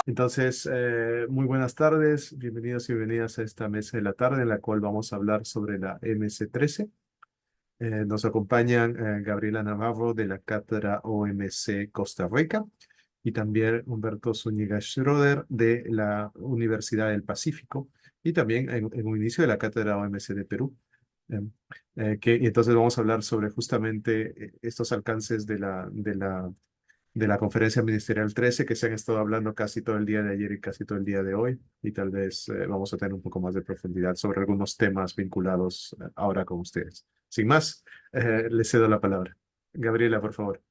Entonces, muy buenas tardes, bienvenidos y bienvenidas a esta mesa de la tarde en la cual vamos a hablar sobre la MC13. Nos acompañan Gabriela Navarro de la Cátedra OMC Costa Rica y también Humberto Zúñiga Schroeder de la Universidad del Pacífico y también en un inicio de la Cátedra OMC de Perú. Eh, y entonces vamos a hablar sobre justamente estos alcances de la conferencia ministerial 13 que se han estado hablando casi todo el día de ayer y casi todo el día de hoy, y tal vez vamos a tener un poco más de profundidad sobre algunos temas vinculados ahora con ustedes. Sin más, les cedo la palabra. Gabriela, por favor.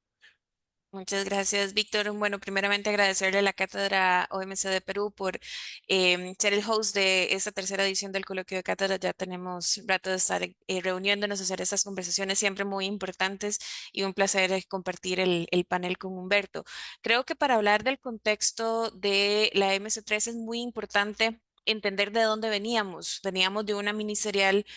Muchas gracias, Víctor. Bueno, primeramente agradecerle a la Cátedra OMC de Perú por ser el host de esta tercera edición del Coloquio de Cátedra. Ya tenemos rato de estar reuniéndonos, hacer estas conversaciones siempre muy importantes y un placer compartir el panel con Humberto. Creo que para hablar del contexto de la MC3 es muy importante entender de dónde veníamos. Veníamos de una ministerial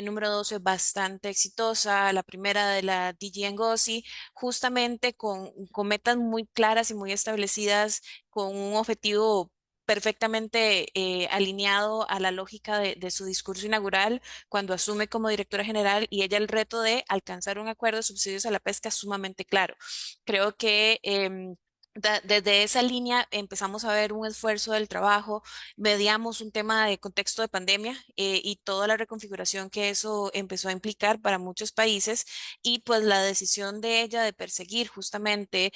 número 12 bastante exitosa, la primera de la DG Ngozi, justamente con metas muy claras y muy establecidas, con un objetivo perfectamente alineado a la lógica de su discurso inaugural cuando asume como directora general y ella el reto de alcanzar un acuerdo de subsidios a la pesca sumamente claro. Creo que desde esa línea empezamos a ver un esfuerzo del trabajo, mediamos un tema de contexto de pandemia y toda la reconfiguración que eso empezó a implicar para muchos países y pues la decisión de ella de perseguir justamente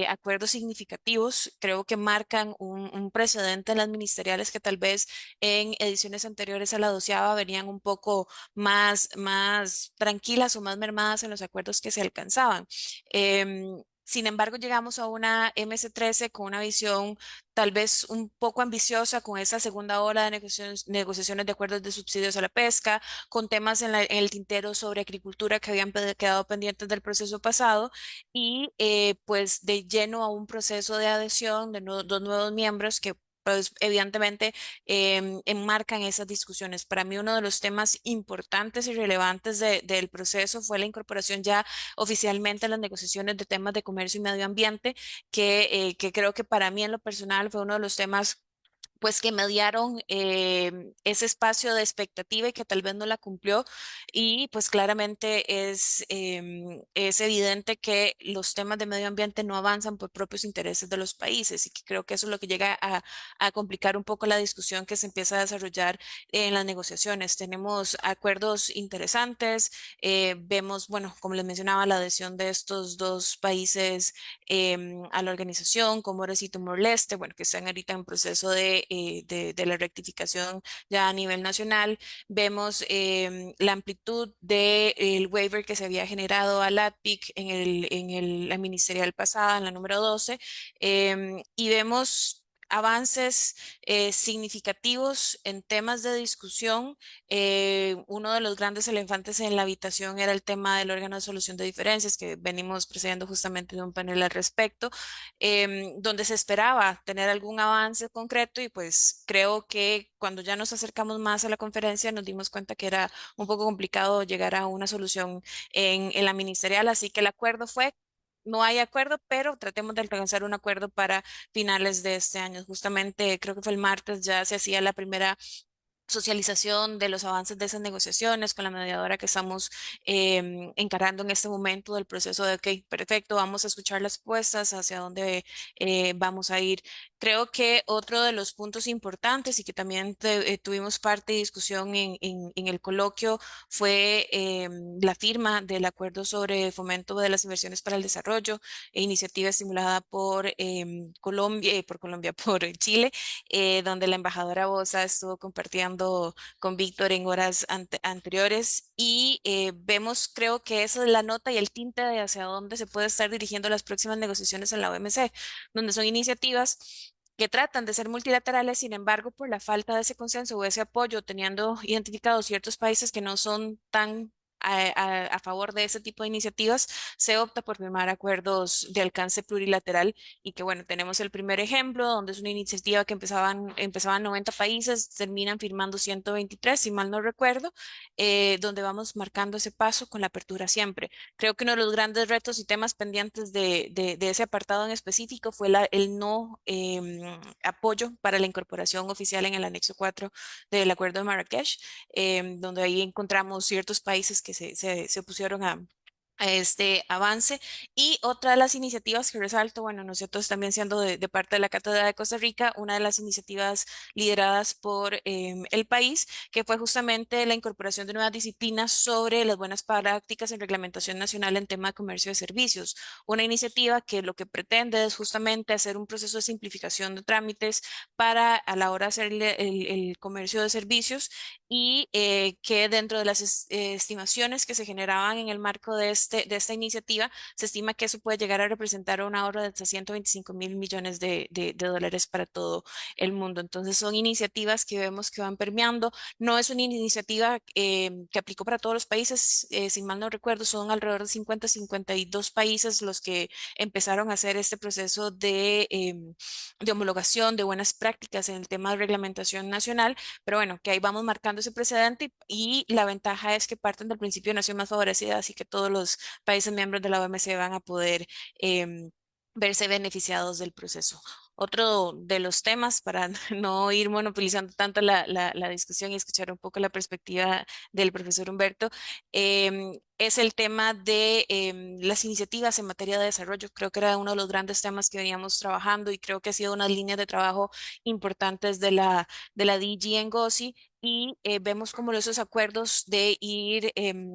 acuerdos significativos, creo que marcan un precedente en las ministeriales que tal vez en ediciones anteriores a la doceava venían un poco más tranquilas o más mermadas en los acuerdos que se alcanzaban. Sin embargo, llegamos a una MS13 con una visión tal vez un poco ambiciosa, con esa segunda ola de negociaciones de acuerdos de subsidios a la pesca, con temas en el tintero sobre agricultura que habían quedado pendientes del proceso pasado y pues de lleno a un proceso de adhesión de dos nuevos miembros que pues evidentemente enmarcan esas discusiones. Para mí uno de los temas importantes y relevantes del proceso fue la incorporación ya oficialmente en las negociaciones de temas de comercio y medio ambiente, que creo que para mí en lo personal fue uno de los temas pues que mediaron ese espacio de expectativa y que tal vez no la cumplió. Y pues claramente es evidente que los temas de medio ambiente no avanzan por propios intereses de los países y que creo que eso es lo que llega a complicar un poco la discusión que se empieza a desarrollar en las negociaciones. Tenemos acuerdos interesantes, vemos, bueno, como les mencionaba, la adhesión de estos dos países a la organización, Comoros y Timor-Leste, bueno, que están ahorita en proceso de la rectificación ya a nivel nacional. Vemos la amplitud del waiver que se había generado a LATPIC la ministerial pasada, en la número 12, y vemos avances significativos en temas de discusión. Uno de los grandes elefantes en la habitación era el tema del órgano de solución de diferencias, que venimos presidiendo justamente de un panel al respecto, donde se esperaba tener algún avance concreto y pues creo que cuando ya nos acercamos más a la conferencia nos dimos cuenta que era un poco complicado llegar a una solución en la ministerial, así que el acuerdo fue... No hay acuerdo, pero tratemos de alcanzar un acuerdo para finales de este año. Justamente creo que fue el martes, ya se hacía la primera socialización de los avances de esas negociaciones con la mediadora que estamos encarando en este momento del proceso de, ok, perfecto, vamos a escuchar las propuestas, hacia dónde vamos a ir. Creo que otro de los puntos importantes y que también tuvimos parte de discusión en el coloquio fue la firma del acuerdo sobre fomento de las inversiones para el desarrollo, iniciativa estimulada por Colombia, por Chile, donde la embajadora Bosa estuvo compartiendo con Víctor en horas anteriores y vemos, creo que esa es la nota y el tinte de hacia dónde se puede estar dirigiendo las próximas negociaciones en la OMC, donde son iniciativas que tratan de ser multilaterales, sin embargo, por la falta de ese consenso o ese apoyo, teniendo identificados ciertos países que no son tan a favor de ese tipo de iniciativas, se opta por firmar acuerdos de alcance plurilateral y que bueno, tenemos el primer ejemplo donde es una iniciativa que empezaban 90 países, terminan firmando 123, si mal no recuerdo, donde vamos marcando ese paso con la apertura siempre. Creo que uno de los grandes retos y temas pendientes de ese apartado en específico fue el no apoyo para la incorporación oficial en el anexo 4 del Acuerdo de Marrakech, donde ahí encontramos ciertos países que se opusieron a este avance. Y otra de las iniciativas que resalto, bueno, nosotros también siendo de parte de la Cátedra de Costa Rica, una de las iniciativas lideradas por el país, que fue justamente la incorporación de nuevas disciplinas sobre las buenas prácticas en reglamentación nacional en tema de comercio de servicios. Una iniciativa que lo que pretende es justamente hacer un proceso de simplificación de trámites para a la hora de hacer el comercio de servicios y que dentro de las estimaciones que se generaban en el marco de esta iniciativa, se estima que eso puede llegar a representar un ahorro de hasta 125.000 millones de dólares para todo el mundo. Entonces son iniciativas que vemos que van permeando. No es una iniciativa que aplicó para todos los países, si mal no recuerdo, son alrededor de 52 países los que empezaron a hacer este proceso de homologación de buenas prácticas en el tema de reglamentación nacional, pero bueno, que ahí vamos marcando ese precedente y la ventaja es que parten del principio de nación más favorecida, así que todos los países miembros de la OMC van a poder verse beneficiados del proceso. Otro de los temas, para no ir monopolizando tanto la discusión y escuchar un poco la perspectiva del profesor Humberto, es el tema de las iniciativas en materia de desarrollo. Creo que era uno de los grandes temas que veníamos trabajando y creo que ha sido una línea de trabajo importantes de la DG en GOSI y vemos como esos acuerdos de ir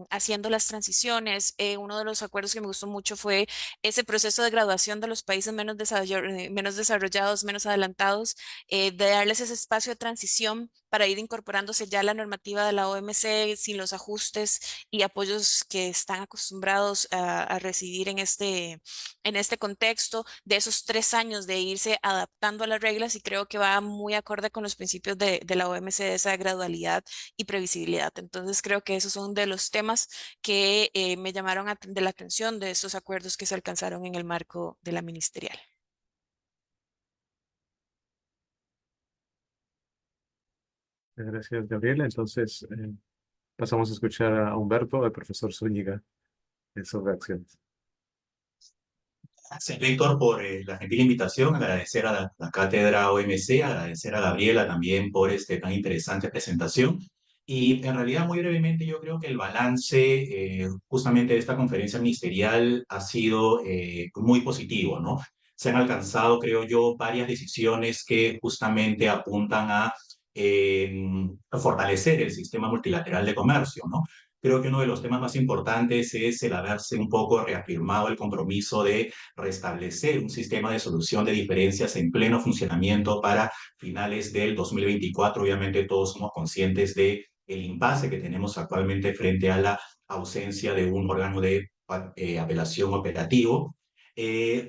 haciendo las transiciones. Uno de los acuerdos que me gustó mucho fue ese proceso de graduación de los países menos desarrollados, menos adelantados, de darles ese espacio de transición para ir incorporándose ya a la normativa de la OMC sin los ajustes y apoyos que están acostumbrados a recibir en este contexto, de esos 3 años de irse adaptando a las reglas y creo que va muy acorde con los principios de la OMC de esa gradualidad y previsibilidad. Entonces creo que esos son de los temas que me llamaron de la atención de esos acuerdos que se alcanzaron en el marco de la ministerial. Gracias, Gabriela. Entonces, pasamos a escuchar a Humberto, al profesor Zúñiga, en sus reacciones. Gracias, Víctor, por la gentil invitación. Agradecer a la cátedra OMC, agradecer a Gabriela también por tan interesante presentación. Y en realidad, muy brevemente, yo creo que el balance justamente de esta conferencia ministerial ha sido muy positivo, ¿no? Se han alcanzado, creo yo, varias decisiones que justamente apuntan a fortalecer el sistema multilateral de comercio, ¿no? Creo que uno de los temas más importantes es el haberse un poco reafirmado el compromiso de restablecer un sistema de solución de diferencias en pleno funcionamiento para finales del 2024. Obviamente todos somos conscientes de el impasse que tenemos actualmente frente a la ausencia de un órgano de apelación operativo.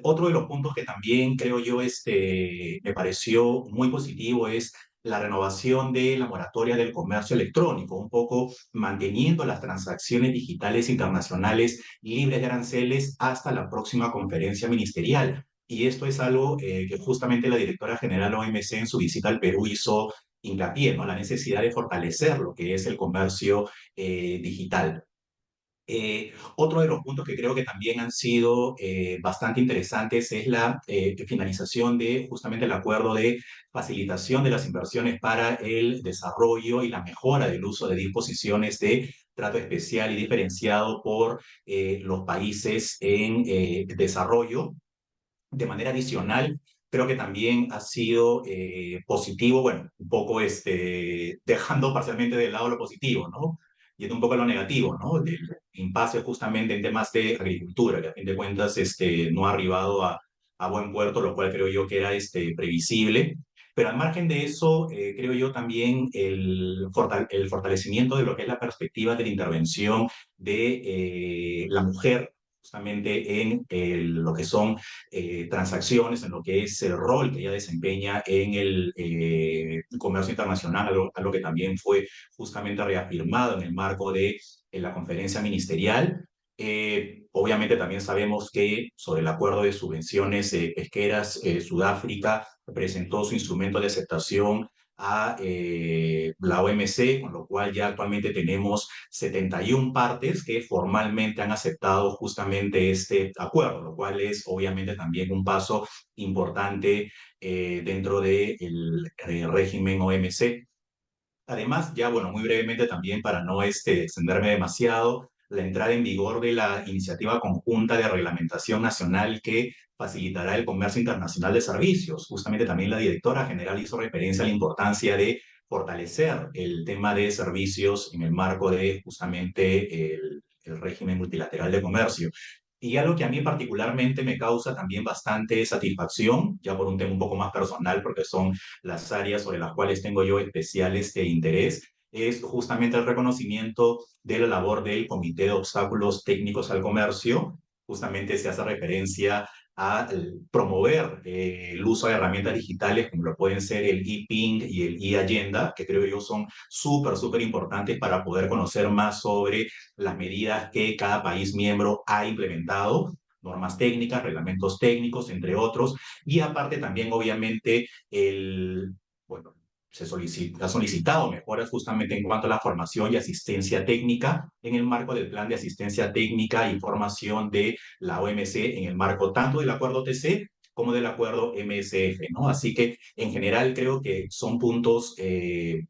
Otro de los puntos que también creo yo me pareció muy positivo es la renovación de la moratoria del comercio electrónico, un poco manteniendo las transacciones digitales internacionales libres de aranceles hasta la próxima conferencia ministerial. Y esto es algo que justamente la directora general OMC en su visita al Perú hizo hincapié, ¿no? La necesidad de fortalecer lo que es el comercio digital. Otro de los puntos que creo que también han sido bastante interesantes es la finalización de justamente el acuerdo de facilitación de las inversiones para el desarrollo y la mejora del uso de disposiciones de trato especial y diferenciado por los países en desarrollo. De manera adicional, creo que también ha sido positivo, bueno, un poco dejando parcialmente de lado lo positivo, ¿no? Yendo un poco a lo negativo, ¿no? Del impasse justamente en temas de agricultura, que a fin de cuentas no ha arribado a buen puerto, lo cual creo yo que era previsible. Pero al margen de eso, creo yo también el fortalecimiento de lo que es la perspectiva de la intervención de la mujer justamente en lo que son transacciones, en lo que es el rol que ella desempeña en el comercio internacional, algo que también fue justamente reafirmado en el marco de la conferencia ministerial. Obviamente también sabemos que sobre el acuerdo de subvenciones pesqueras, Sudáfrica presentó su instrumento de aceptación a la OMC, con lo cual ya actualmente tenemos 71 partes que formalmente han aceptado justamente este acuerdo, lo cual es obviamente también un paso importante dentro del régimen OMC. Además, ya bueno, muy brevemente también para no extenderme demasiado, la entrada en vigor de la iniciativa conjunta de reglamentación nacional que facilitará el comercio internacional de servicios. Justamente también la directora general hizo referencia a la importancia de fortalecer el tema de servicios en el marco de justamente el régimen multilateral de comercio. Y algo que a mí particularmente me causa también bastante satisfacción, ya por un tema un poco más personal, porque son las áreas sobre las cuales tengo yo especial interés, es justamente el reconocimiento de la labor del Comité de Obstáculos Técnicos al Comercio. Justamente se hace referencia a promover el uso de herramientas digitales como lo pueden ser el e-Ping y el e-Agenda, que creo yo son súper importantes para poder conocer más sobre las medidas que cada país miembro ha implementado, normas técnicas, reglamentos técnicos, entre otros, y aparte también obviamente bueno, ha solicitado mejoras justamente en cuanto a la formación y asistencia técnica en el marco del plan de asistencia técnica y formación de la OMC en el marco tanto del acuerdo TC como del acuerdo MSF, ¿no? Así que en general creo que son puntos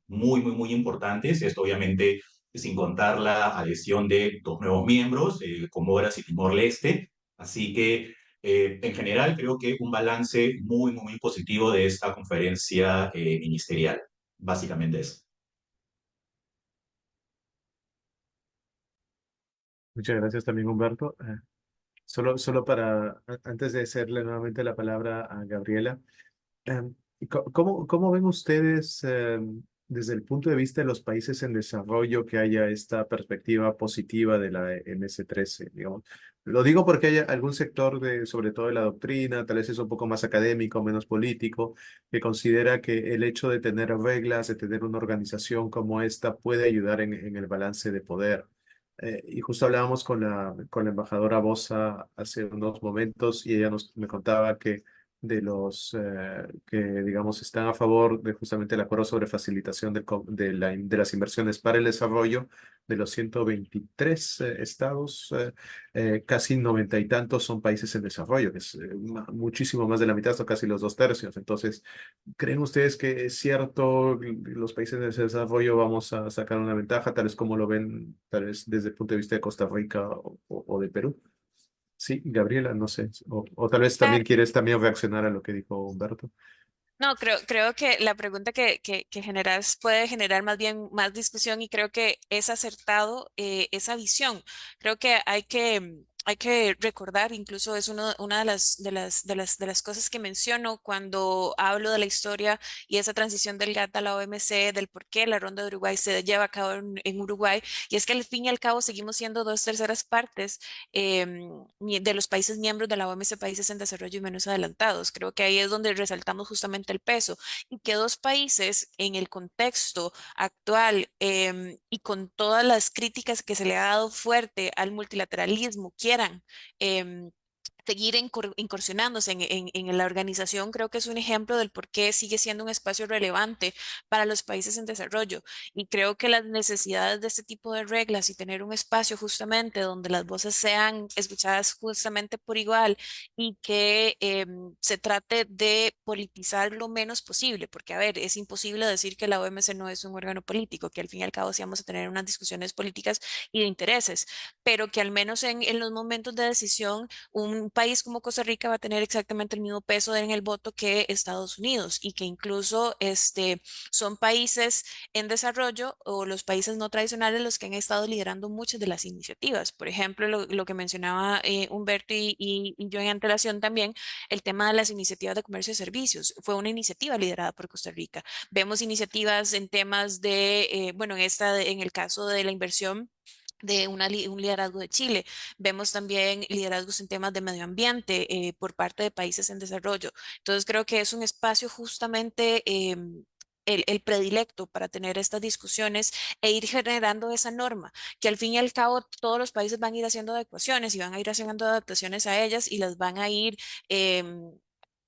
muy importantes. Esto obviamente sin contar la adhesión de dos nuevos miembros, Comoras y Timor-Leste. Así que en general, creo que un balance muy positivo de esta conferencia ministerial. Básicamente eso. Muchas gracias también, Humberto. Solo antes de hacerle nuevamente la palabra a Gabriela, ¿cómo ven ustedes desde el punto de vista de los países en desarrollo que haya esta perspectiva positiva de la MS-13? Digamos? Lo digo porque hay algún sector sobre todo de la doctrina, tal vez es un poco más académico, menos político, que considera que el hecho de tener reglas, de tener una organización como esta puede ayudar en el balance de poder. Y justo hablábamos con la embajadora Bosa hace unos momentos y ella me contaba que de los que, digamos, están a favor de justamente el acuerdo sobre facilitación de las inversiones para el desarrollo, de los 123 estados, casi 90 y tantos son países en desarrollo, que es muchísimo más de la mitad, son casi los dos tercios. Entonces, ¿creen ustedes que es cierto, los países en desarrollo vamos a sacar una ventaja, tal vez como lo ven, tal vez desde el punto de vista de Costa Rica o de Perú? Sí, Gabriela, no sé. O tal vez también quieres también reaccionar a lo que dijo Humberto. No, creo que la pregunta que generas puede generar más bien más discusión y creo que es acertado esa visión. Creo que hay que recordar, incluso es una de las cosas que menciono cuando hablo de la historia y esa transición del GATT a la OMC, del por qué la ronda de Uruguay se lleva a cabo en Uruguay, y es que al fin y al cabo seguimos siendo dos terceras partes de los países miembros de la OMC, países en desarrollo y menos adelantados. Creo que ahí es donde resaltamos justamente el peso y que dos países en el contexto actual y con todas las críticas que se le ha dado fuerte al multilateralismo quieran seguir incursionándose en la organización, creo que es un ejemplo del por qué sigue siendo un espacio relevante para los países en desarrollo. Y creo que las necesidades de este tipo de reglas y tener un espacio justamente donde las voces sean escuchadas justamente por igual y que se trate de politizar lo menos posible, porque a ver, es imposible decir que la OMC no es un órgano político, que al fin y al cabo sí vamos a tener unas discusiones políticas y de intereses, pero que al menos en los momentos de decisión un país como Costa Rica va a tener exactamente el mismo peso en el voto que Estados Unidos y que incluso son países en desarrollo o los países no tradicionales los que han estado liderando muchas de las iniciativas. Por ejemplo, lo que mencionaba Humberto y yo en antelación también, el tema de las iniciativas de comercio y servicios. Fue una iniciativa liderada por Costa Rica. Vemos iniciativas en temas bueno, en el caso de la inversión de un liderazgo de Chile. Vemos también liderazgos en temas de medio ambiente por parte de países en desarrollo. Entonces creo que es un espacio justamente el predilecto para tener estas discusiones e ir generando esa norma, que al fin y al cabo todos los países van a ir haciendo adecuaciones y van a ir haciendo adaptaciones a ellas y las van a ir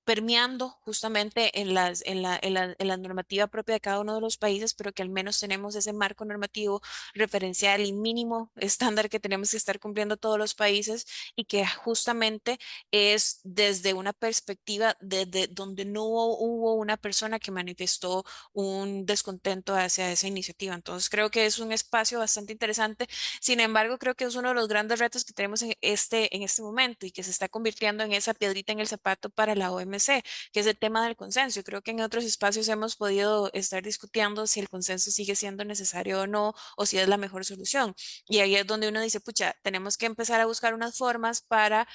permeando justamente en la normativa propia de cada uno de los países, pero que al menos tenemos ese marco normativo referencial y mínimo estándar que tenemos que estar cumpliendo todos los países y que justamente es desde una perspectiva desde donde no hubo una persona que manifestó un descontento hacia esa iniciativa. Entonces creo que es un espacio bastante interesante. Sin embargo, creo que es uno de los grandes retos que tenemos en este momento y que se está convirtiendo en esa piedrita en el zapato para la OMC, que es el tema del consenso. Yo creo que en otros espacios hemos podido estar discutiendo si el consenso sigue siendo necesario o no, o si es la mejor solución. Y ahí es donde uno dice, pucha, tenemos que empezar a buscar unas formas para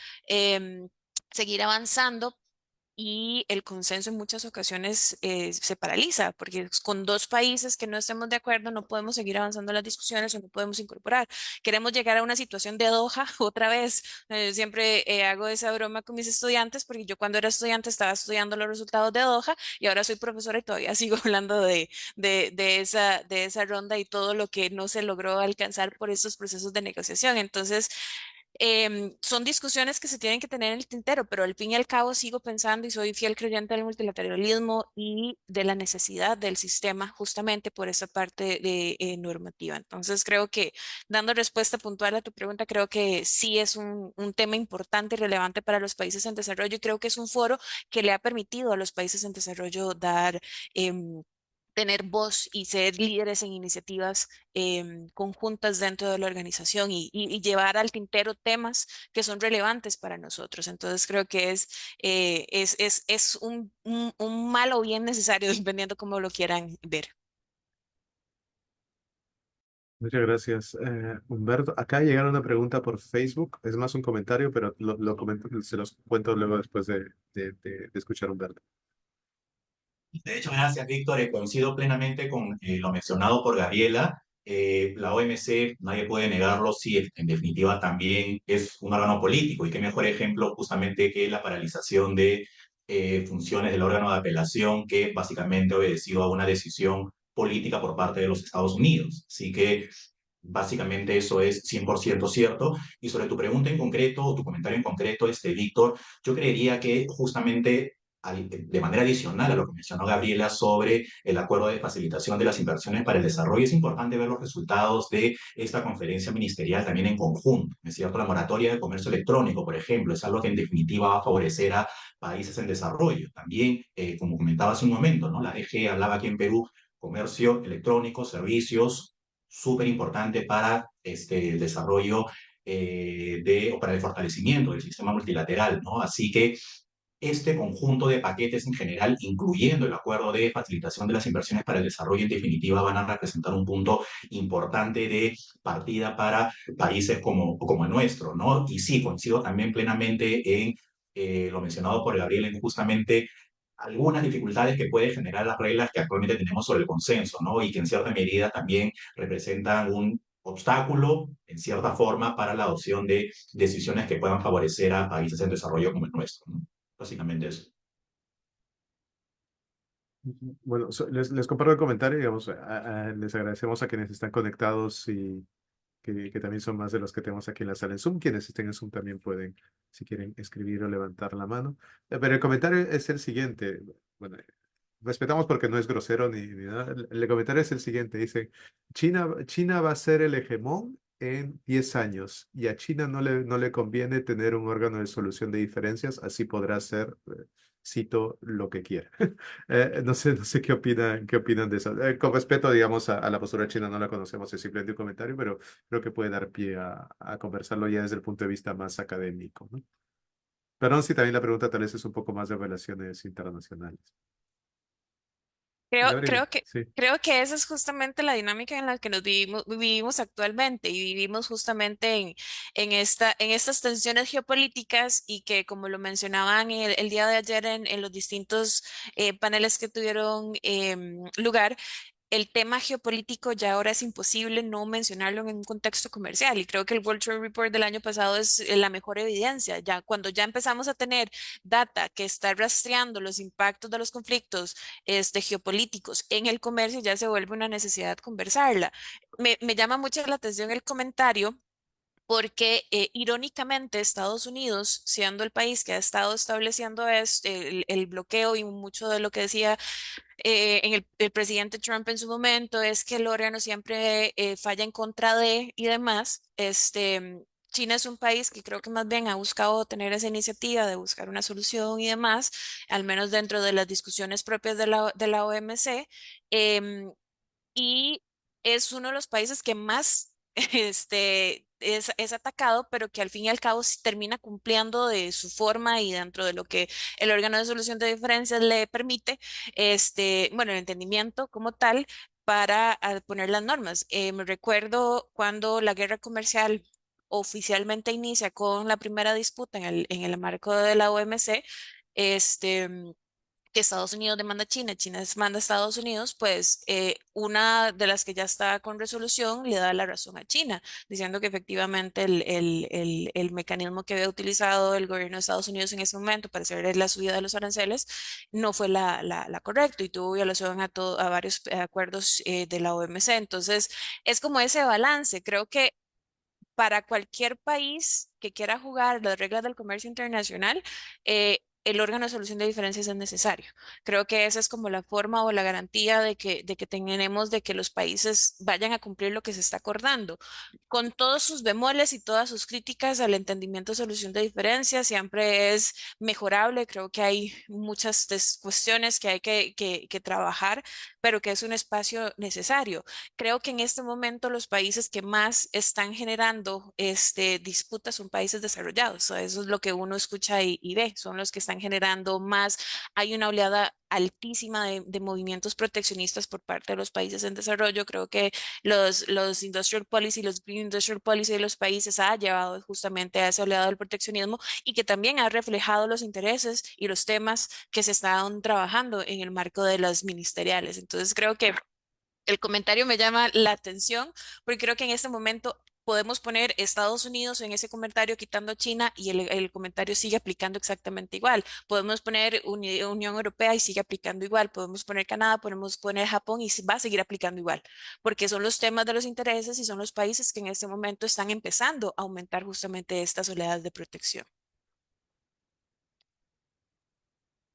seguir avanzando y el consenso en muchas ocasiones se paraliza, porque con dos países que no estemos de acuerdo no podemos seguir avanzando las discusiones o no podemos incorporar. Queremos llegar a una situación de Doha otra vez. Siempre hago esa broma con mis estudiantes, porque yo cuando era estudiante estaba estudiando los resultados de Doha y ahora soy profesora y todavía sigo hablando de esa ronda y todo lo que no se logró alcanzar por estos procesos de negociación. Entonces, son discusiones que se tienen que tener en el tintero, pero al fin y al cabo sigo pensando y soy fiel creyente del multilateralismo y de la necesidad del sistema justamente por esa parte de normativa. Entonces creo que dando respuesta puntual a tu pregunta, creo que sí es un tema importante y relevante para los países en desarrollo y creo que es un foro que le ha permitido a los países en desarrollo dar... tener voz y ser líderes en iniciativas conjuntas dentro de la organización y llevar al tintero temas que son relevantes para nosotros. Entonces creo que es un mal o bien necesario, dependiendo cómo lo quieran ver. Muchas gracias, Humberto. Acá llegaron una pregunta por Facebook, es más un comentario, pero lo comento, se los cuento luego después de escuchar a Humberto. De hecho, gracias, Víctor. Coincido plenamente con lo mencionado por Gabriela. La OMC, nadie puede negarlo, sí, en definitiva también es un órgano político y qué mejor ejemplo justamente que la paralización de funciones del órgano de apelación que básicamente ha obedecido a una decisión política por parte de los Estados Unidos. Así que básicamente eso es 100% cierto. Y sobre tu pregunta en concreto, o tu comentario en concreto, Víctor, yo creería que justamente de manera adicional a lo que mencionó Gabriela sobre el acuerdo de facilitación de las inversiones para el desarrollo, es importante ver los resultados de esta conferencia ministerial también en conjunto. Es cierto, la moratoria de comercio electrónico, por ejemplo, es algo que en definitiva va a favorecer a países en desarrollo. También, como comentaba hace un momento, ¿no? La DG hablaba aquí en Perú, comercio electrónico, servicios, súper importante para el desarrollo o para el fortalecimiento del sistema multilateral, ¿no? Así que este conjunto de paquetes en general, incluyendo el acuerdo de facilitación de las inversiones para el desarrollo, en definitiva, van a representar un punto importante de partida para países como el nuestro, ¿no? Y sí, coincido también plenamente en lo mencionado por Gabriel, en justamente algunas dificultades que puede generar las reglas que actualmente tenemos sobre el consenso, ¿no? Y que en cierta medida también representan un obstáculo, en cierta forma, para la adopción de decisiones que puedan favorecer a países en desarrollo como el nuestro, ¿no? Básicamente eso. Bueno, les comparto el comentario, digamos, les agradecemos a quienes están conectados y que también son más de los que tenemos aquí en la sala en Zoom. Quienes estén en Zoom también pueden, si quieren, escribir o levantar la mano. Pero el comentario es el siguiente. Bueno, respetamos porque no es grosero ni nada. El comentario es el siguiente. Dice, China va a ser el hegemón en 10 años y a China no le conviene tener un órgano de solución de diferencias, así podrá hacer, cito, lo que quiera. No sé qué opinan de eso. Con respeto, digamos, a la postura china, no la conocemos, es simplemente un comentario, pero creo que puede dar pie a conversarlo ya desde el punto de vista más académico, ¿no? Perdón si también la pregunta tal vez es un poco más de relaciones internacionales. Gabriela, sí. Creo que esa es justamente la dinámica en la que vivimos actualmente y vivimos justamente en estas tensiones geopolíticas y que, como lo mencionaban el día de ayer en los distintos paneles que tuvieron lugar, el tema geopolítico ya ahora es imposible no mencionarlo en un contexto comercial y creo que el World Trade Report del año pasado es la mejor evidencia. Ya cuando ya empezamos a tener data que está rastreando los impactos de los conflictos geopolíticos en el comercio, ya se vuelve una necesidad conversarla. Me llama mucho la atención el comentario porque irónicamente Estados Unidos, siendo el país que ha estado estableciendo el bloqueo y mucho de lo que decía el presidente Trump en su momento, es que el órgano siempre falla en contra de y demás. China es un país que creo que más bien ha buscado tener esa iniciativa de buscar una solución y demás, al menos dentro de las discusiones propias de la OMC. Y es uno de los países que más es atacado, pero que al fin y al cabo sí termina cumpliendo de su forma y dentro de lo que el órgano de solución de diferencias le permite, bueno, el entendimiento como tal para poner las normas. Me recuerdo cuando la guerra comercial oficialmente inicia con la primera disputa en el marco de la OMC, este que Estados Unidos demanda a China, China demanda a Estados Unidos, pues una de las que ya está con resolución le da la razón a China, diciendo que efectivamente el mecanismo que había utilizado el gobierno de Estados Unidos en ese momento para hacer la subida de los aranceles no fue la correcta y tuvo violación a varios acuerdos de la OMC. Entonces, es como ese balance. Creo que para cualquier país que quiera jugar las reglas del comercio internacional, el órgano de solución de diferencias es necesario. Creo que esa es como la forma o la garantía de que tenemos de que los países vayan a cumplir lo que se está acordando. Con todos sus bemoles y todas sus críticas al entendimiento de solución de diferencias, siempre es mejorable. Creo que hay muchas cuestiones que hay que trabajar, pero que es un espacio necesario. Creo que en este momento los países que más están generando disputas son países desarrollados. O sea, eso es lo que uno escucha y ve, son los que están generando más. Hay una oleada altísima de movimientos proteccionistas por parte de los países en desarrollo. Creo que los industrial policy, los green industrial policy de los países ha llevado justamente a esa oleada del proteccionismo y que también ha reflejado los intereses y los temas que se estaban trabajando en el marco de las ministeriales. Entonces creo que el comentario me llama la atención porque creo que en este momento podemos poner Estados Unidos en ese comentario quitando China y el comentario sigue aplicando exactamente igual. Podemos poner Unión Europea y sigue aplicando igual. Podemos poner Canadá, podemos poner Japón y va a seguir aplicando igual, porque son los temas de los intereses y son los países que en este momento están empezando a aumentar justamente estas oleadas de protección.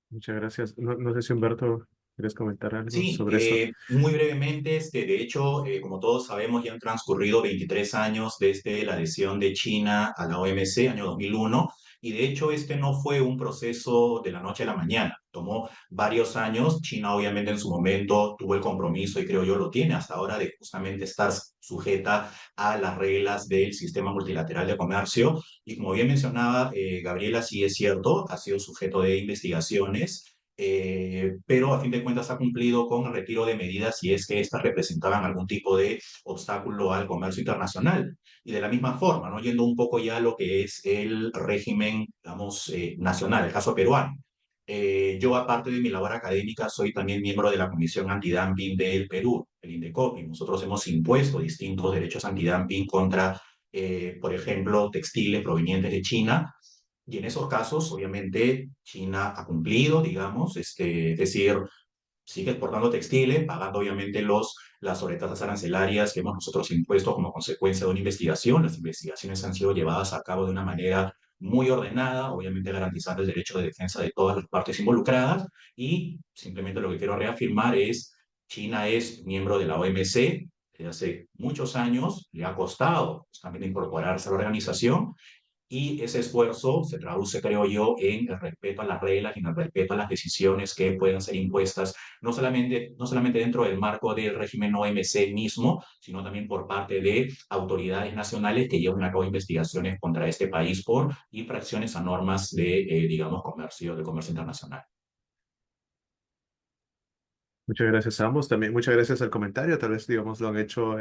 Muchas gracias. No, no sé si Humberto, ¿quieres comentar algo Sí, sobre eso? muy brevemente, de hecho, como todos sabemos, ya han transcurrido 23 años desde la adhesión de China a la OMC, año 2001, y de hecho este no fue un proceso de la noche a la mañana, tomó varios años. China obviamente en su momento tuvo el compromiso, y creo yo lo tiene hasta ahora, de justamente estar sujeta a las reglas del sistema multilateral de comercio, y como bien mencionaba Gabriela, sí es cierto, ha sido sujeto de investigaciones, pero a fin de cuentas ha cumplido con el retiro de medidas si es que éstas representaban algún tipo de obstáculo al comercio internacional. Y de la misma forma, ¿no? Yendo un poco ya a lo que es el régimen, digamos, nacional, el caso peruano. Yo, aparte de mi labor académica, soy también miembro de la Comisión Antidumping del Perú, el INDECOPI. Nosotros hemos impuesto distintos derechos antidumping contra, por ejemplo, textiles provenientes de China, y en esos casos, obviamente, China ha cumplido, digamos, es decir, sigue exportando textiles, pagando obviamente las sobretasas arancelarias que hemos nosotros impuesto como consecuencia de una investigación. Las investigaciones han sido llevadas a cabo de una manera muy ordenada, obviamente garantizando el derecho de defensa de todas las partes involucradas. Y simplemente lo que quiero reafirmar es, China es miembro de la OMC desde hace muchos años, le ha costado también incorporarse a la organización, y ese esfuerzo se traduce, creo yo, en el respeto a las reglas y en el respeto a las decisiones que puedan ser impuestas, no solamente dentro del marco del régimen OMC mismo, sino también por parte de autoridades nacionales que llevan a cabo investigaciones contra este país por infracciones a normas de, digamos, de comercio internacional. Muchas gracias a ambos. También muchas gracias al comentario. Tal vez, digamos, lo han hecho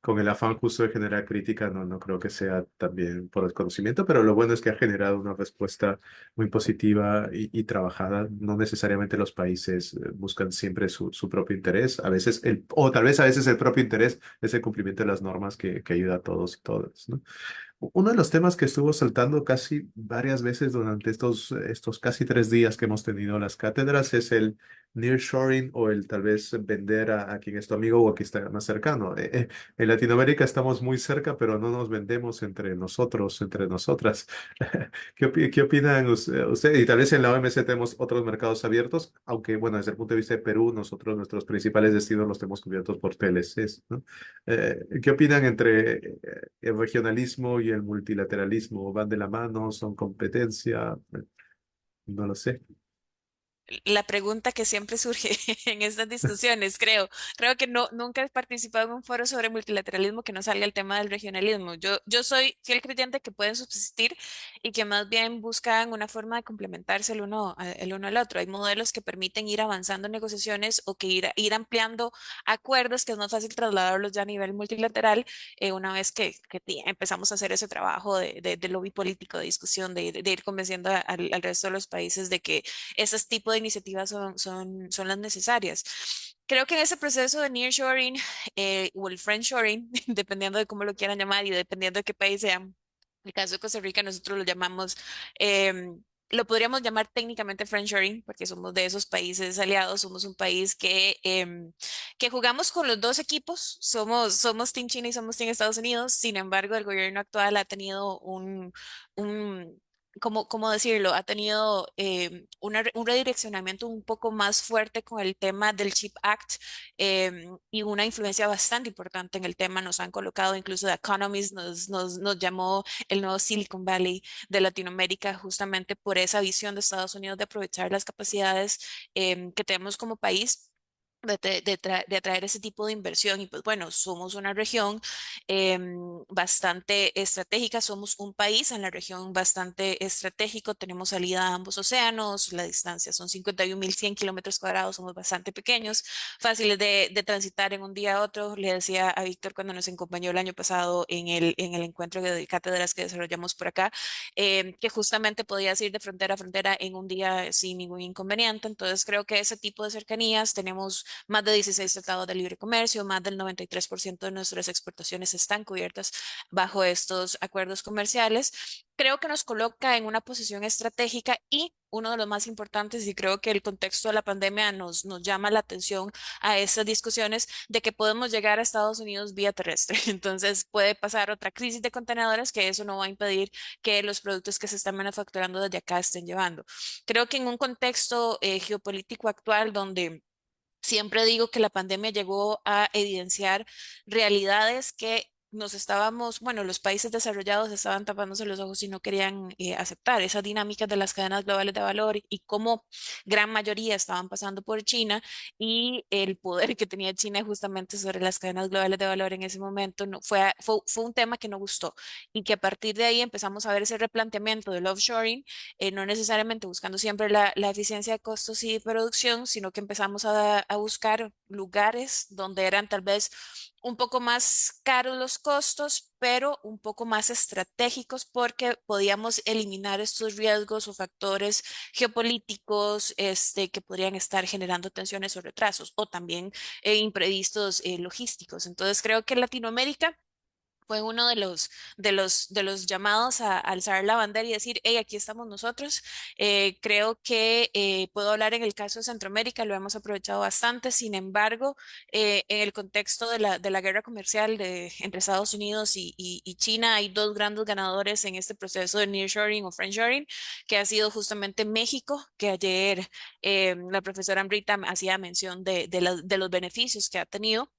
con el afán justo de generar crítica. No, no creo que sea también por desconocimiento, pero lo bueno es que ha generado una respuesta muy positiva y trabajada. No necesariamente los países buscan siempre su propio interés. A veces, o tal vez a veces el propio interés es el cumplimiento de las normas que ayuda a todos y todas, ¿no? Uno de los temas que estuvo saltando casi varias veces durante estos casi 3 días que hemos tenido las cátedras es el nearshoring o el tal vez vender a quien es tu amigo o a quien está más cercano. En Latinoamérica estamos muy cerca, pero no nos vendemos entre nosotros, entre nosotras. ¿Qué opinan ustedes? Y tal vez en la OMC tenemos otros mercados abiertos, aunque bueno, desde el punto de vista de Perú, nosotros nuestros principales destinos los tenemos cubiertos por TLCs, ¿no? ¿Qué opinan entre el regionalismo y el multilateralismo? ¿Van de la mano? ¿Son competencia? No lo sé. La pregunta que siempre surge en estas discusiones, creo que no, nunca he participado en un foro sobre multilateralismo que no salga el tema del regionalismo. Yo soy fiel creyente que pueden subsistir y que más bien buscan una forma de complementarse el uno al otro. Hay modelos que permiten ir avanzando en negociaciones o que ir ampliando acuerdos que es más fácil trasladarlos ya a nivel multilateral una vez que empezamos a hacer ese trabajo de lobby político, de discusión, de ir convenciendo al resto de los países de que esos tipos de iniciativas son las necesarias. Creo que en ese proceso de nearshoring o el friendshoring, dependiendo de cómo lo quieran llamar y dependiendo de qué país sean, el caso de Costa Rica nosotros lo llamamos, lo podríamos llamar técnicamente friendshoring porque somos de esos países aliados, somos un país que jugamos con los dos equipos, somos Team China y somos Team Estados Unidos, sin embargo el gobierno actual ha tenido un ¿cómo decirlo? Ha tenido un redireccionamiento un poco más fuerte con el tema del CHIP Act y una influencia bastante importante en el tema. Nos han colocado, incluso The Economist nos llamó el nuevo Silicon Valley de Latinoamérica justamente por esa visión de Estados Unidos de aprovechar las capacidades que tenemos como país de atraer ese tipo de inversión. Y pues bueno, somos una región bastante estratégica, somos un país en la región bastante estratégico, tenemos salida a ambos océanos, la distancia son 51.100 kilómetros cuadrados, somos bastante pequeños, fáciles de transitar en un día a otro. Le decía a Víctor cuando nos acompañó el año pasado en el encuentro de cátedras que desarrollamos por acá, que justamente podías ir de frontera a frontera en un día sin ningún inconveniente. Entonces creo que ese tipo de cercanías tenemos más de 16 tratados de libre comercio, más del 93% de nuestras exportaciones están cubiertas bajo estos acuerdos comerciales. Creo que nos coloca en una posición estratégica y uno de los más importantes, y creo que el contexto de la pandemia nos llama la atención a esas discusiones de que podemos llegar a Estados Unidos vía terrestre. Entonces puede pasar otra crisis de contenedores que eso no va a impedir que los productos que se están manufacturando desde acá estén llevando. Creo que en un contexto geopolítico actual donde siempre digo que la pandemia llegó a evidenciar realidades que nos estábamos, bueno, los países desarrollados estaban tapándose los ojos y no querían aceptar esas dinámicas de las cadenas globales de valor y cómo gran mayoría estaban pasando por China y el poder que tenía China justamente sobre las cadenas globales de valor en ese momento no, fue un tema que no gustó y que a partir de ahí empezamos a ver ese replanteamiento del offshoring no necesariamente buscando siempre la eficiencia de costos y de producción, sino que empezamos a buscar lugares donde eran tal vez un poco más caros los costos, pero un poco más estratégicos porque podíamos eliminar estos riesgos o factores geopolíticos que podrían estar generando tensiones o retrasos o también imprevistos logísticos. Entonces creo que Latinoamérica fue uno de los llamados a alzar la bandera y decir, hey, aquí estamos nosotros. Creo que puedo hablar en el caso de Centroamérica, lo hemos aprovechado bastante. Sin embargo, en el contexto de la guerra comercial entre Estados Unidos y China, hay dos grandes ganadores en este proceso de nearshoring o friendshoring, que ha sido justamente México, que ayer la profesora Amrita hacía mención de los beneficios que ha tenido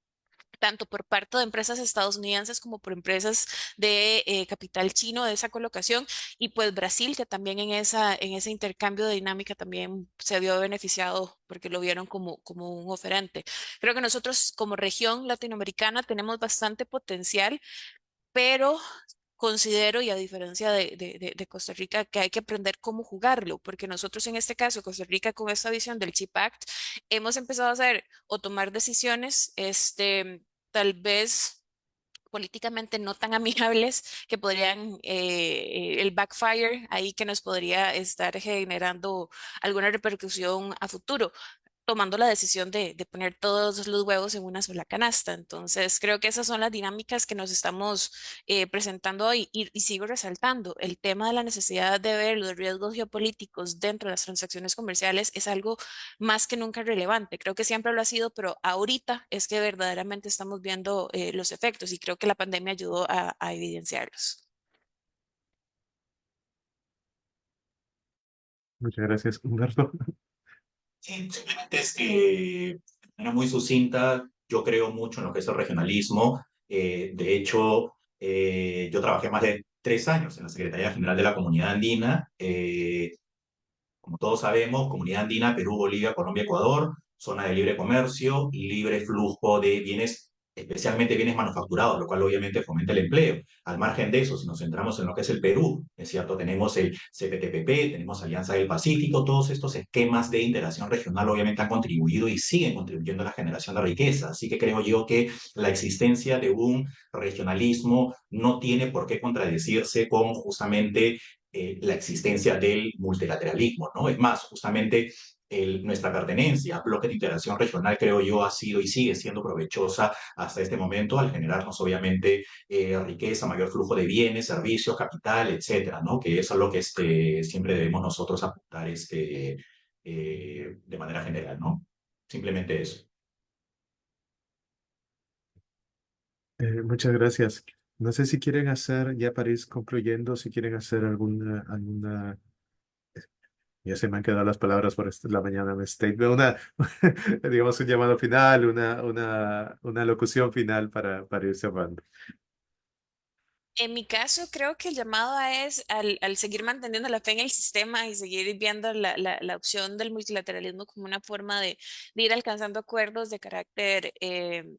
tanto por parte de empresas estadounidenses como por empresas de capital chino de esa colocación y pues Brasil que también en ese intercambio de dinámica también se vio beneficiado porque lo vieron como un oferente. Creo que nosotros como región latinoamericana tenemos bastante potencial, pero considero, y a diferencia de Costa Rica, que hay que aprender cómo jugarlo, porque nosotros en este caso, Costa Rica, con esta visión del Chip Act, hemos empezado a hacer o tomar decisiones, tal vez políticamente no tan amigables que podrían, el backfire ahí que nos podría estar generando alguna repercusión a futuro, tomando la decisión de poner todos los huevos en una sola canasta. Entonces, creo que esas son las dinámicas que nos estamos presentando hoy y sigo resaltando. El tema de la necesidad de ver los riesgos geopolíticos dentro de las transacciones comerciales es algo más que nunca relevante. Creo que siempre lo ha sido, pero ahorita es que verdaderamente estamos viendo los efectos y creo que la pandemia ayudó a evidenciarlos. Muchas gracias, Humberto. Sí, simplemente es que, de manera muy sucinta, yo creo mucho en lo que es el regionalismo. De hecho, yo trabajé más de 3 años en la Secretaría General de la Comunidad Andina. Como todos sabemos, Comunidad Andina, Perú, Bolivia, Colombia, Ecuador, zona de libre comercio, libre flujo de bienes, especialmente bienes manufacturados, lo cual obviamente fomenta el empleo. Al margen de eso, si nos centramos en lo que es el Perú, es cierto, tenemos el CPTPP, tenemos Alianza del Pacífico, todos estos esquemas de integración regional obviamente han contribuido y siguen contribuyendo a la generación de riqueza. Así que creo yo que la existencia de un regionalismo no tiene por qué contradecirse con justamente la existencia del multilateralismo, ¿no? Es más, justamente nuestra pertenencia a bloques de integración regional, creo yo, ha sido y sigue siendo provechosa hasta este momento al generarnos, obviamente, riqueza, mayor flujo de bienes, servicios, capital, etcétera, ¿no? Que eso es lo que siempre debemos nosotros apuntar de manera general, ¿no? Simplemente eso. Muchas gracias. No sé si quieren hacer, ya para ir concluyendo, si quieren hacer ya se me han quedado las palabras por la mañana, un statement, digamos, un llamado final, una locución final para ir cerrando. En mi caso, creo que el llamado es al seguir manteniendo la fe en el sistema y seguir viendo la opción del multilateralismo como una forma de ir alcanzando acuerdos de carácter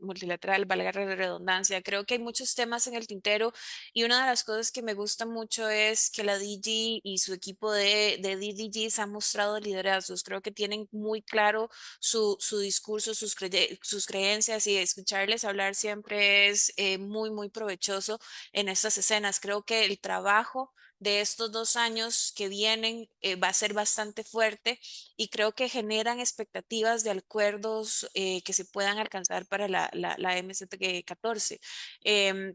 multilateral, valga la redundancia. Creo que hay muchos temas en el tintero y una de las cosas que me gusta mucho es que la DG y su equipo de DDGs han mostrado liderazgos. Creo que tienen muy claro su discurso, sus creencias y escucharles hablar siempre es muy provechoso en estas escenas. Creo que el trabajo de estos 2 años que vienen va a ser bastante fuerte y creo que generan expectativas de acuerdos que se puedan alcanzar para la MCT14.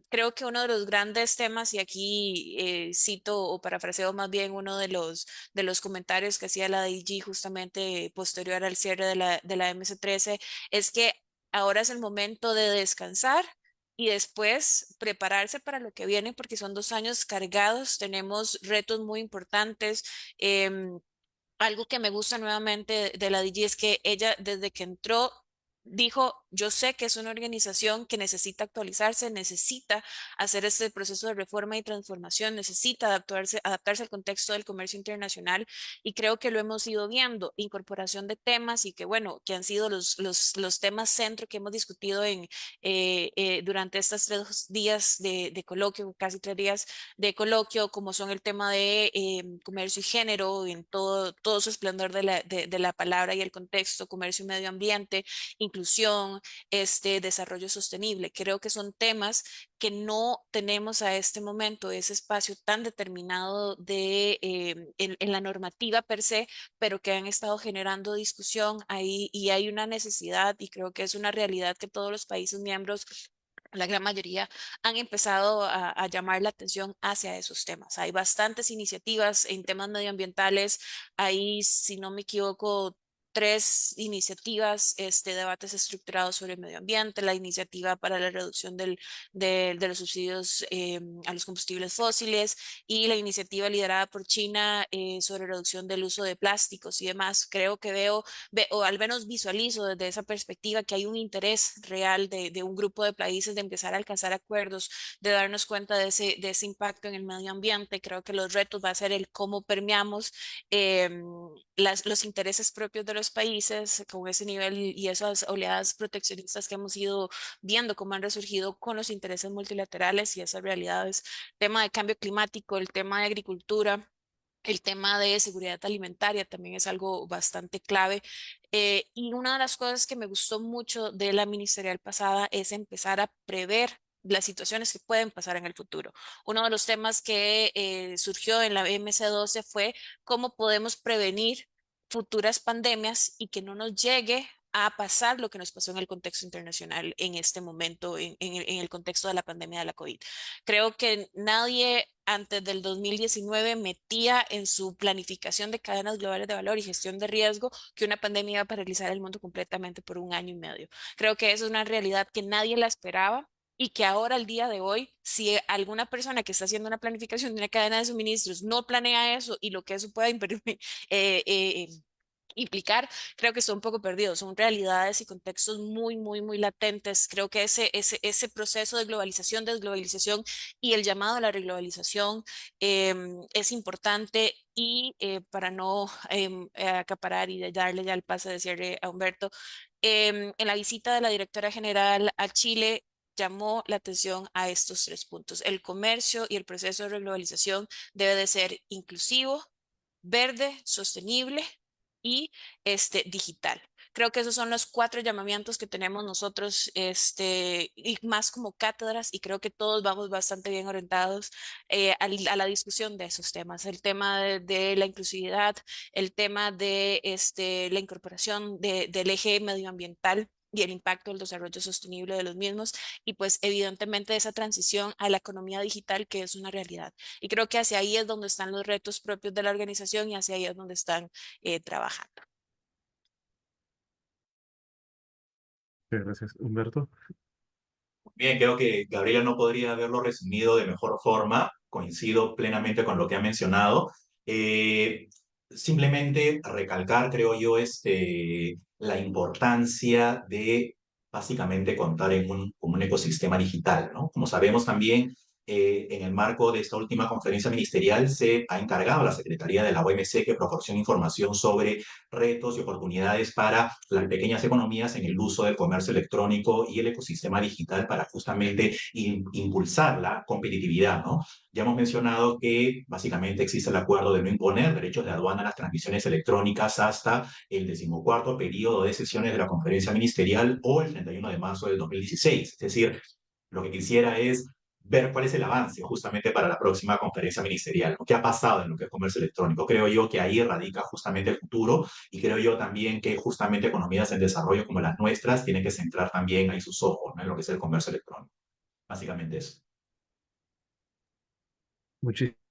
Creo que uno de los grandes temas, y aquí cito o parafraseo más bien uno de los comentarios que hacía la DG justamente posterior al cierre de la MC13, es que ahora es el momento de descansar y después prepararse para lo que viene, porque son 2 años cargados, tenemos retos muy importantes. Algo que me gusta nuevamente de la DG es que ella desde que entró dijo, yo sé que es una organización que necesita actualizarse, necesita hacer este proceso de reforma y transformación, necesita adaptarse al contexto del comercio internacional y creo que lo hemos ido viendo, incorporación de temas y que bueno, que han sido los temas centro que hemos discutido durante estos 3 días de coloquio, casi 3 días de coloquio, como son el tema de comercio y género, en todo su esplendor de la palabra y el contexto, comercio y medio ambiente, inclusión, desarrollo sostenible. Creo que son temas que no tenemos a este momento ese espacio tan determinado en la normativa per se, pero que han estado generando discusión ahí y hay una necesidad y creo que es una realidad que todos los países miembros, la gran mayoría, han empezado a llamar la atención hacia esos temas. Hay bastantes iniciativas en temas medioambientales. Hay, si no me equivoco, 3 iniciativas, debates estructurados sobre el medio ambiente, la iniciativa para la reducción de los subsidios a los combustibles fósiles y la iniciativa liderada por China sobre reducción del uso de plásticos y demás. Creo que o al menos visualizo desde esa perspectiva que hay un interés real de un grupo de países de empezar a alcanzar acuerdos, de darnos cuenta de ese impacto en el medio ambiente. Creo que los retos va a ser el cómo permeamos los intereses propios de los países con ese nivel y esas oleadas proteccionistas que hemos ido viendo cómo han resurgido con los intereses multilaterales y esas realidades, tema de cambio climático, el tema de agricultura. El tema de seguridad alimentaria también es algo bastante clave. Y una de las cosas que me gustó mucho de la ministerial pasada es empezar a prever las situaciones que pueden pasar en el futuro. Uno de los temas que surgió en la MC12 fue cómo podemos prevenir futuras pandemias y que no nos llegue a pasar lo que nos pasó en el contexto internacional en este momento, en el contexto de la pandemia de la COVID. Creo que nadie antes del 2019 metía en su planificación de cadenas globales de valor y gestión de riesgo que una pandemia iba a paralizar el mundo completamente por un año y medio. Creo que eso es una realidad que nadie la esperaba y que ahora, al día de hoy, si alguna persona que está haciendo una planificación de una cadena de suministros no planea eso y lo que eso pueda eh, eh, implicar, creo que está un poco perdido. Son realidades y contextos muy, muy, muy latentes. Creo que ese proceso de globalización, desglobalización y el llamado a la reglobalización es importante. Y para no acaparar y de darle ya el pase de cierre a Humberto, en la visita de la directora general a Chile, llamó la atención a estos tres puntos. El comercio y el proceso de reglobalización debe de ser inclusivo, verde, sostenible y digital. Creo que esos son los cuatro llamamientos que tenemos nosotros, y más como cátedras, y creo que todos vamos bastante bien orientados a la discusión de esos temas. El tema de la inclusividad, el tema de la incorporación del eje medioambiental y el impacto del desarrollo sostenible de los mismos, y pues evidentemente esa transición a la economía digital que es una realidad. Y creo que hacia ahí es donde están los retos propios de la organización y hacia ahí es donde están trabajando. Gracias, Humberto. Bien, creo que Gabriela no podría haberlo resumido de mejor forma. Coincido plenamente con lo que ha mencionado. Eh, Simplemente recalcar, creo yo, la importancia de básicamente contar con un ecosistema digital, ¿no? Como sabemos también, en el marco de esta última conferencia ministerial se ha encargado a la Secretaría de la OMC que proporcione información sobre retos y oportunidades para las pequeñas economías en el uso del comercio electrónico y el ecosistema digital para justamente impulsar la competitividad, ¿no? Ya hemos mencionado que básicamente existe el acuerdo de no imponer derechos de aduana a las transmisiones electrónicas hasta el 14º periodo de sesiones de la conferencia ministerial o el 31 de marzo del 2016. Es decir, lo que quisiera es ver cuál es el avance justamente para la próxima conferencia ministerial, ¿no? ¿Qué ha pasado en lo que es comercio electrónico? Creo yo que ahí radica justamente el futuro y creo yo también que justamente economías en desarrollo como las nuestras tienen que centrar también ahí sus ojos, ¿no? En lo que es el comercio electrónico. Básicamente eso. Muchísimas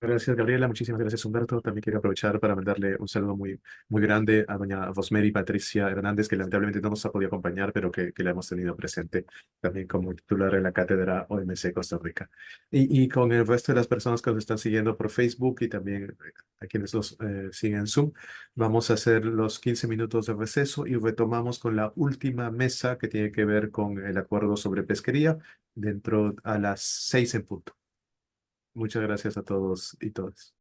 gracias, Gabriela. Muchísimas gracias, Humberto. También quiero aprovechar para mandarle un saludo muy, muy grande a doña Rosemary Patricia Hernández, que lamentablemente no nos ha podido acompañar, pero que la hemos tenido presente también como titular de la cátedra OMC Costa Rica. Y con el resto de las personas que nos están siguiendo por Facebook y también a quienes nos siguen en Zoom, vamos a hacer los 15 minutos de receso y retomamos con la última mesa que tiene que ver con el acuerdo sobre pesquería dentro a las 6 en punto. Muchas gracias a todos y todas.